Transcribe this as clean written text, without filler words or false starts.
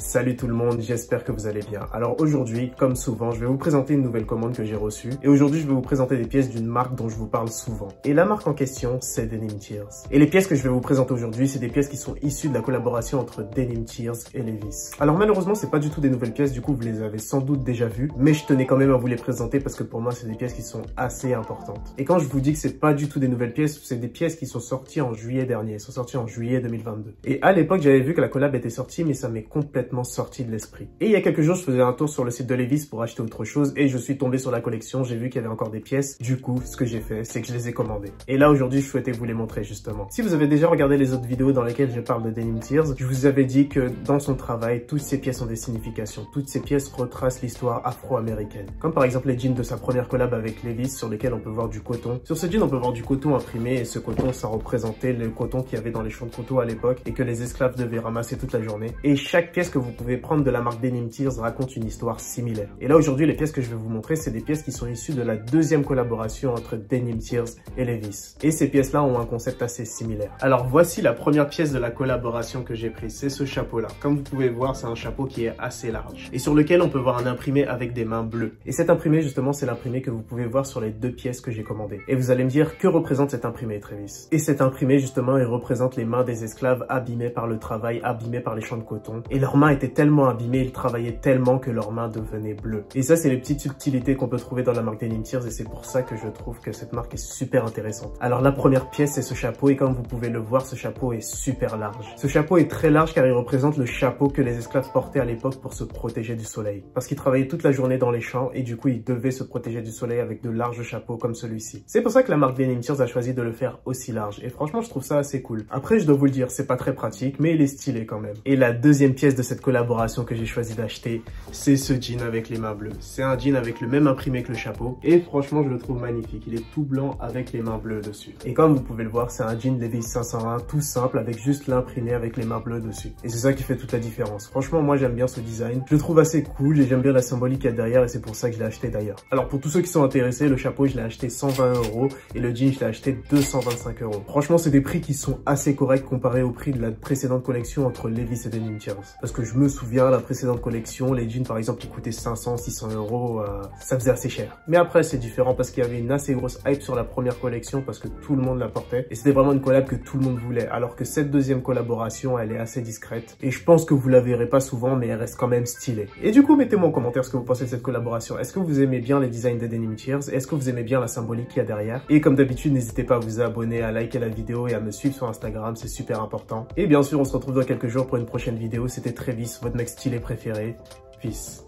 Salut tout le monde, j'espère que vous allez bien. Alors aujourd'hui, comme souvent, je vais vous présenter une nouvelle commande que j'ai reçue. Et aujourd'hui, je vais vous présenter des pièces d'une marque dont je vous parle souvent. Et la marque en question, c'est Denim Tears. Et les pièces que je vais vous présenter aujourd'hui, c'est des pièces qui sont issues de la collaboration entre Denim Tears et Levi's. Alors malheureusement, c'est pas du tout des nouvelles pièces, du coup vous les avez sans doute déjà vues. Mais je tenais quand même à vous les présenter parce que pour moi, c'est des pièces qui sont assez importantes. Et quand je vous dis que c'est pas du tout des nouvelles pièces, c'est des pièces qui sont sorties en juillet dernier. Elles sont sorties en juillet 2022. Et à l'époque, j'avais vu que la collab était sortie, mais ça m'est complètement sorti de l'esprit. Et il y a quelques jours, je faisais un tour sur le site de Levi's pour acheter autre chose et je suis tombé sur la collection, j'ai vu qu'il y avait encore des pièces. Du coup, ce que j'ai fait, c'est que je les ai commandées. Et là, aujourd'hui, je souhaitais vous les montrer justement. Si vous avez déjà regardé les autres vidéos dans lesquelles je parle de Denim Tears, je vous avais dit que dans son travail, toutes ces pièces ont des significations. Toutes ces pièces retracent l'histoire afro-américaine. Comme par exemple les jeans de sa première collab avec Levi's sur lesquels on peut voir du coton. Sur ce jean, on peut voir du coton imprimé et ce coton, ça représentait le coton qu'il y avait dans les champs de coton à l'époque et que les esclaves devaient ramasser toute la journée. Et chaque pièce que vous pouvez prendre de la marque Denim Tears raconte une histoire similaire. Et là aujourd'hui, les pièces que je vais vous montrer, c'est des pièces qui sont issues de la deuxième collaboration entre Denim Tears et Levi's. Et ces pièces-là ont un concept assez similaire. Alors voici la première pièce de la collaboration que j'ai prise, c'est ce chapeau-là. Comme vous pouvez voir, c'est un chapeau qui est assez large et sur lequel on peut voir un imprimé avec des mains bleues. Et cet imprimé, justement, c'est l'imprimé que vous pouvez voir sur les deux pièces que j'ai commandées. Et vous allez me dire, que représente cet imprimé, Travis? Et cet imprimé, justement, il représente les mains des esclaves abîmées par le travail, abîmées par les champs de coton. Et leurs mains étaient tellement abîmées, ils travaillaient tellement que leurs mains devenaient bleues. Et ça, c'est les petites subtilités qu'on peut trouver dans la marque Denim Tears et c'est pour ça que je trouve que cette marque est super intéressante. Alors la première pièce, c'est ce chapeau et comme vous pouvez le voir, ce chapeau est super large. Ce chapeau est très large car il représente le chapeau que les esclaves portaient à l'époque pour se protéger du soleil. Parce qu'ils travaillaient toute la journée dans les champs et du coup, ils devaient se protéger du soleil avec de larges chapeaux comme celui-ci. C'est pour ça que la marque Denim Tears a choisi de le faire aussi large et franchement, je trouve ça assez cool. Après, je dois vous le dire, c'est pas très pratique, mais il est stylé quand même. Et la deuxième pièce de cette collaboration que j'ai choisi d'acheter, c'est ce jean avec les mains bleues. C'est un jean avec le même imprimé que le chapeau et franchement je le trouve magnifique. Il est tout blanc avec les mains bleues dessus. Et comme vous pouvez le voir, c'est un jean Levi's 501 tout simple avec juste l'imprimé avec les mains bleues dessus. Et c'est ça qui fait toute la différence. Franchement moi j'aime bien ce design. Je le trouve assez cool et j'aime bien la symbolique qu'il y a derrière et c'est pour ça que je l'ai acheté d'ailleurs. Alors pour tous ceux qui sont intéressés, le chapeau je l'ai acheté 120 € et le jean je l'ai acheté 225 €. Franchement c'est des prix qui sont assez corrects comparés au prix de la précédente collection entre Levi's et Denim Tears. Parce que je me souviens, la précédente collection, les jeans par exemple qui coûtaient 500, 600 €, ça faisait assez cher. Mais après c'est différent parce qu'il y avait une assez grosse hype sur la première collection parce que tout le monde la portait et c'était vraiment une collab que tout le monde voulait. Alors que cette deuxième collaboration, elle est assez discrète et je pense que vous la verrez pas souvent mais elle reste quand même stylée. Et du coup mettez-moi en commentaire ce que vous pensez de cette collaboration. Est-ce que vous aimez bien les designs de Denim Tears? Est-ce que vous aimez bien la symbolique qu'il y a derrière? Et comme d'habitude, n'hésitez pas à vous abonner, à liker la vidéo et à me suivre sur Instagram, c'est super important. Et bien sûr, on se retrouve dans quelques jours pour une prochaine vidéo. C'était Travis, votre mec stylé préféré. Peace.